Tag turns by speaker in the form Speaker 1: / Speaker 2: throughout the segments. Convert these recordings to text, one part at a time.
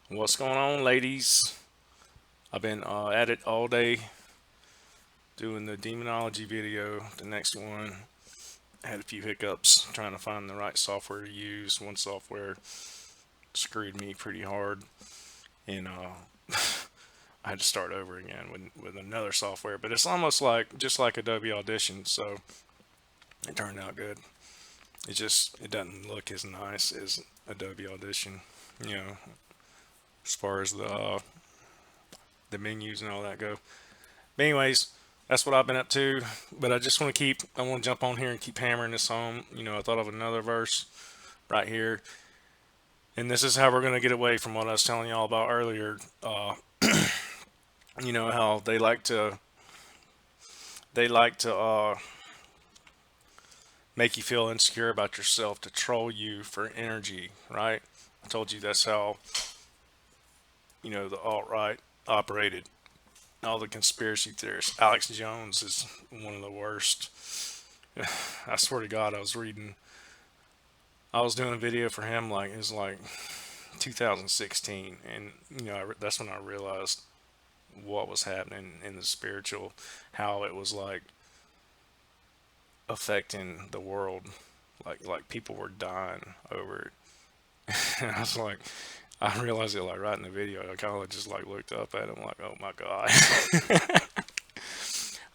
Speaker 1: What's going on, ladies? I've been at it all day doing the demonology video, the next one. Had a few hiccups trying to find the right software to use. One software screwed me pretty hard, and I had to start over again with another software. But it's almost like just like Adobe Audition, so it turned out good. It doesn't look as nice as Adobe Audition, you know, as far as the menus and all that go. But anyways, that's what I've been up to. But I want to jump on here and keep hammering this home. I thought of another verse right here. And this is how we're going to get away from what I was telling y'all about earlier. How they like to make you feel insecure about yourself to troll you for energy, right? I told you that's how, the alt-right operated. All the conspiracy theorists. Alex Jones is one of the worst. I swear to God, I was doing a video for him like it was like 2016, and that's when I realized what was happening in the spiritual, how it was like affecting the world, like people were dying over it. And I was like, I realized it like right in the video. I kind of just like looked up at him like, oh my God.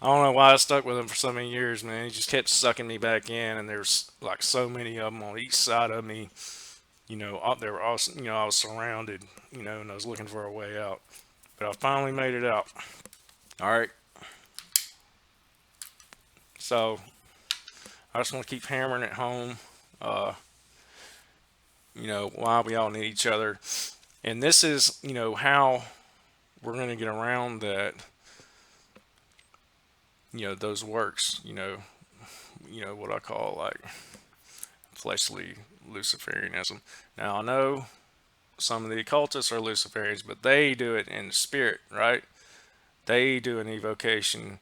Speaker 1: I don't know why I stuck with him for so many years, man. He just kept sucking me back in, and there's like so many of them on each side of me. They were all, I was surrounded, and I was looking for a way out. But I finally made it out. All right. So I just want to keep hammering it home. Uh, why we all need each other. And this is, how we're going to get around that, those works, what I call like fleshly Luciferianism. Now, I know some of the occultists are Luciferians, but they do it in the spirit, right? They do an evocation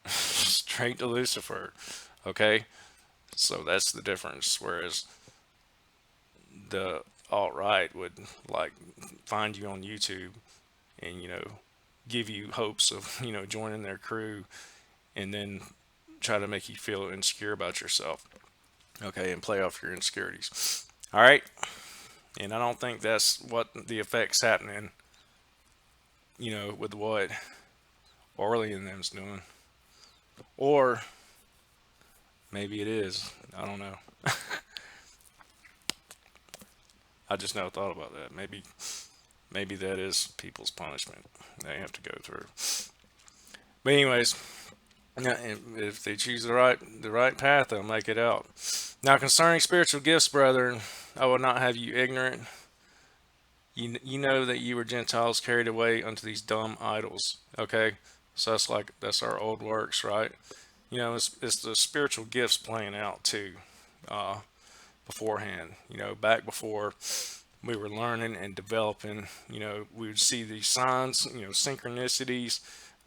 Speaker 1: straight to Lucifer, okay? So that's the difference. Whereas the alt right would like find you on YouTube and, give you hopes of, joining their crew and then try to make you feel insecure about yourself, okay, and play off your insecurities. All right. And I don't think that's what the effect's happening, with what Orly and them's doing. Or maybe it is. I don't know. I just never thought about that. Maybe that is people's punishment they have to go through. But anyways, yeah, if they choose the right path, they'll make it out. Now concerning spiritual gifts, brethren, I will not have you ignorant. You know that you were Gentiles carried away unto these dumb idols. Okay, so that's our old works, right? It's the spiritual gifts playing out too, uh, beforehand. Back before we were learning and developing. We would see these signs, synchronicities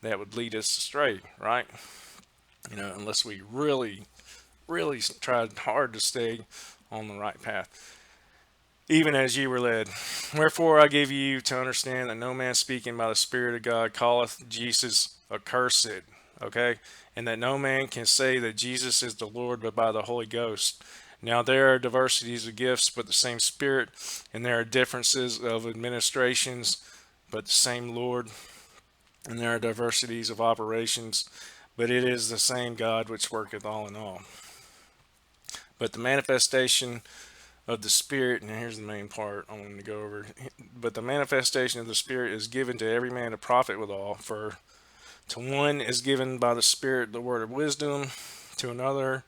Speaker 1: that would lead us astray, right? Unless we really, really tried hard to stay on the right path. Even as ye were led. Wherefore I give you to understand that no man speaking by the Spirit of God calleth Jesus accursed. Okay? And that no man can say that Jesus is the Lord but by the Holy Ghost. Now there are diversities of gifts, but the same Spirit, and there are differences of administrations, but the same Lord, and there are diversities of operations, but it is the same God which worketh all in all. But the manifestation of the Spirit, and here's the main part I wanted to go over. But the manifestation of the Spirit is given to every man to profit withal. For to one is given by the Spirit the word of wisdom, to another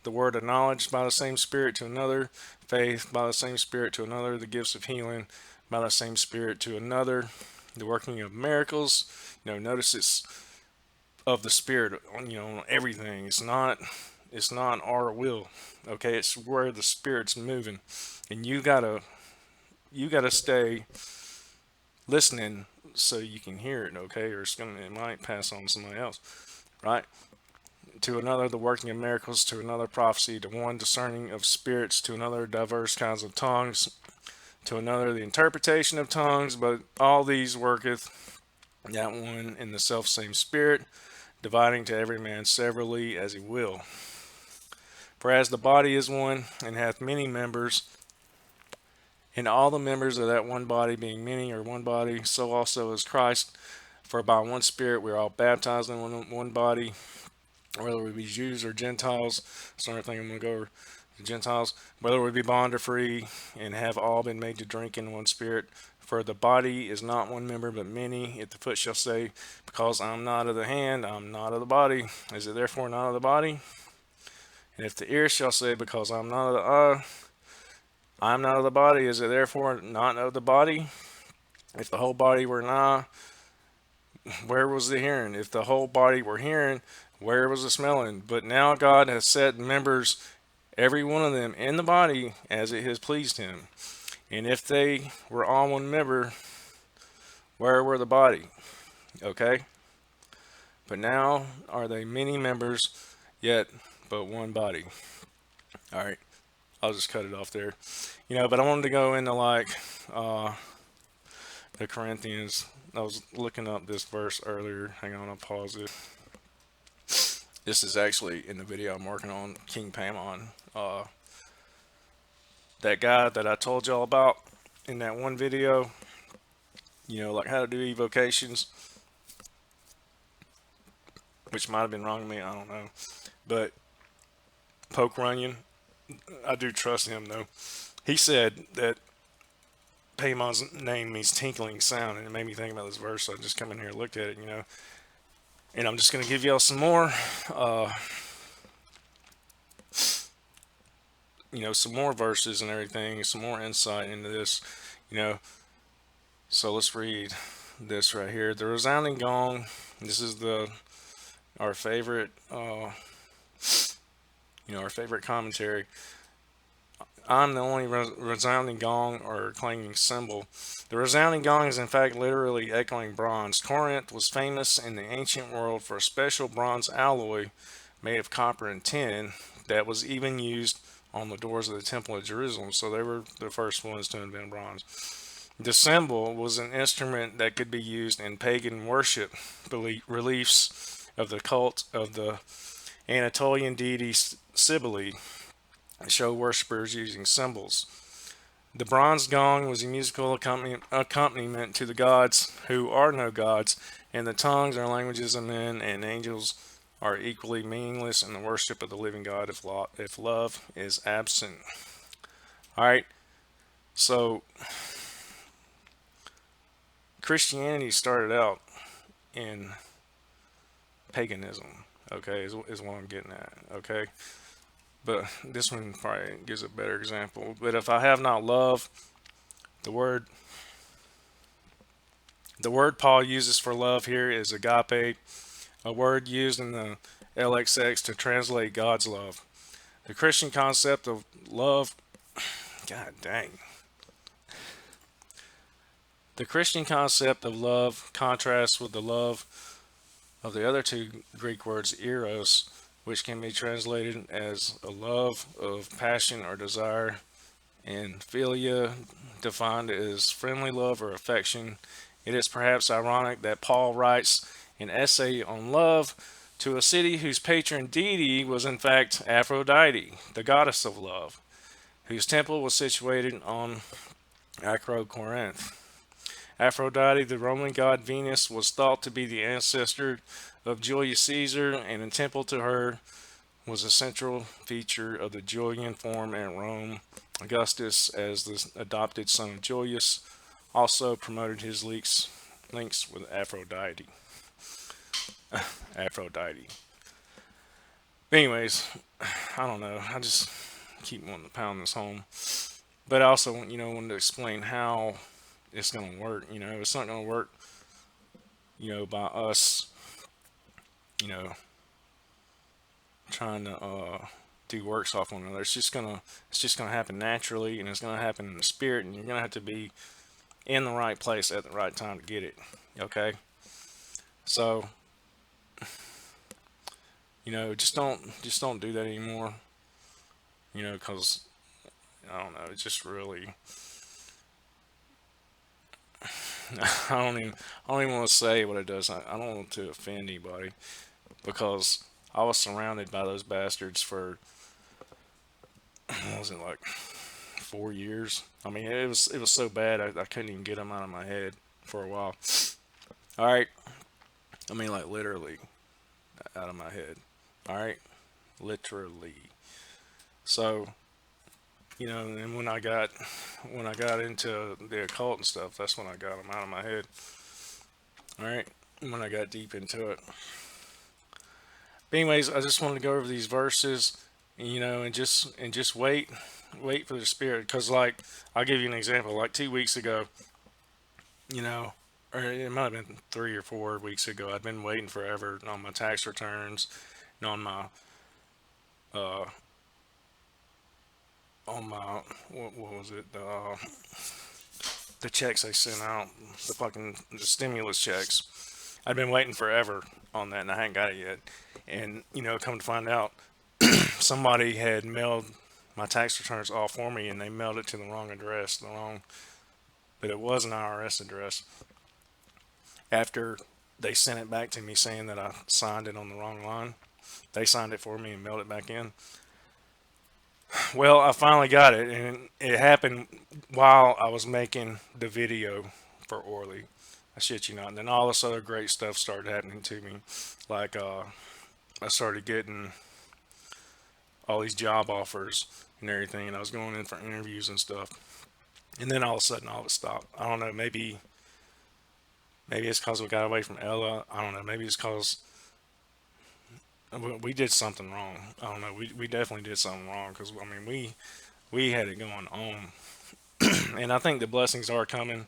Speaker 1: the word of knowledge by the same Spirit, to another faith by the same Spirit, to another the gifts of healing by the same Spirit, to another the working of miracles. Notice it's of the Spirit, on everything. It's not our will. Okay, it's where the Spirit's moving, and you gotta stay listening so you can hear it. Okay, or it might pass on to somebody else, right? To another the working of miracles, to another prophecy, to one discerning of spirits, to another diverse kinds of tongues, To another, the interpretation of tongues, but all these worketh that one in the self same Spirit, dividing to every man severally as he will. For as the body is one, and hath many members, and all the members of that one body being many are one body, so also is Christ. For by one Spirit we are all baptized in one body, whether we be Jews or Gentiles. So I think I'm going to go over the Gentiles, whether we be bond or free, and have all been made to drink in one Spirit. For the body is not one member, but many. If the foot shall say, because I'm not of the hand, I'm not of the body, is it therefore not of the body? And if the ear shall say, because I'm not of the eye, I'm not of the body, is it therefore not of the body? If the whole body were an eye, where was the hearing? If the whole body were hearing, where was the smelling? But now God has set members, every one of them, in the body as it has pleased him. And if they were all one member, where were the body? Okay? But now are they many members, yet but one body. All right. I'll just cut it off there. But I wanted to go into like the Corinthians. I was looking up this verse earlier. Hang on, I'll pause it. This is actually in the video I'm working on, King Pamon. That guy that I told y'all about in that one video, like how to do evocations, which might have been wrong to me, I don't know. But Poke Runyon, I do trust him though. He said that Paymon's name means tinkling sound, and it made me think about this verse. So I just come in here and looked at it, and I'm just going to give y'all some more, some more verses and everything, some more insight into this, So let's read this right here. The resounding gong. This is our favorite, our favorite commentary. I'm the only resounding gong or clanging cymbal. The resounding gong is in fact literally echoing bronze. Corinth was famous in the ancient world for a special bronze alloy made of copper and tin that was even used on the doors of the Temple of Jerusalem. So they were the first ones to invent bronze. The cymbal was an instrument that could be used in pagan worship reliefs of the cult of the Anatolian deity Cybele. Show worshippers using cymbals. The bronze gong was a musical accompaniment to the gods who are no gods, and the tongues are languages of men, and angels are equally meaningless in the worship of the living God if love is absent. Alright, so Christianity started out in paganism, okay, is what I'm getting at, okay? But this one probably gives a better example. But if I have not love, the word Paul uses for love here is agape, a word used in the LXX to translate God's love. The Christian concept of love, God dang. The Christian concept of love contrasts with the love of the other two Greek words, eros, which can be translated as a love of passion or desire, and philia, defined as friendly love or affection. It is perhaps ironic that Paul writes an essay on love to a city whose patron deity was in fact Aphrodite, the goddess of love, whose temple was situated on Acrocorinth. Aphrodite, the Roman god Venus, was thought to be the ancestor of Julius Caesar, and a temple to her was a central feature of the Julian form at Rome. Augustus, as the adopted son of Julius, also promoted his links with Aphrodite. Aphrodite. Anyways, I don't know. I just keep wanting to pound this home. But I also, wanted to explain how it's going to work. It's not going to work, by us, trying to do works off one another. It's just gonna happen naturally, and it's gonna happen in the spirit, and you're gonna have to be in the right place at the right time to get it. Okay, so just don't do that anymore. Because I don't know, it's just really I don't even want to say what it does. I don't want to offend anybody because I was surrounded by those bastards for what was it like 4 years? I mean, it was so bad I couldn't even get them out of my head for a while. All right, I mean like literally out of my head. All right, literally. So and when I got into the occult and stuff, that's when I got them out of my head. All right, when I got deep into it. But anyways, I just wanted to go over these verses, and just wait for the spirit. Because like, I'll give you an example. Like 2 weeks ago, you know, or it might have been 3 or 4 weeks ago, I'd been waiting forever on my tax returns and uh, on my what was it the checks they sent out, the stimulus checks. I've been waiting forever on that, and I hadn't got it yet. And come to find out, somebody had mailed my tax returns off for me, and they mailed it to the wrong address, but it was an IRS address. After they sent it back to me saying that I signed it on the wrong line, they signed it for me and mailed it back in. Well, I finally got it, and it happened while I was making the video for Orly. I shit you not. And then all this other great stuff started happening to me. Like, I started getting all these job offers and everything, and I was going in for interviews and stuff. And then all of a sudden, all of it stopped. I don't know. Maybe it's because we got away from Ella. I don't know. Maybe it's because we did something wrong. I don't know. We definitely did something wrong because I mean we had it going on, and I think the blessings are coming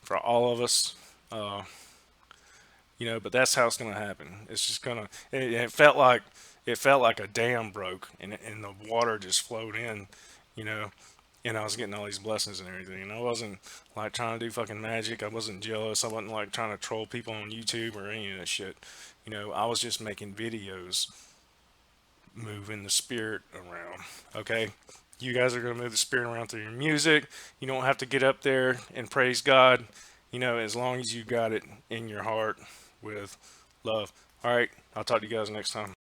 Speaker 1: for all of us. Uh, but that's how it's gonna happen. It's just gonna. It felt like a dam broke, and the water just flowed in. You know, and I was getting all these blessings and everything. And I wasn't like trying to do fucking magic. I wasn't jealous. I wasn't like trying to troll people on YouTube or any of that shit. I was just making videos, moving the spirit around. Okay, you guys are gonna move the spirit around through your music. You don't have to get up there and praise God. As long as you got it in your heart with love. All right, I'll talk to you guys next time.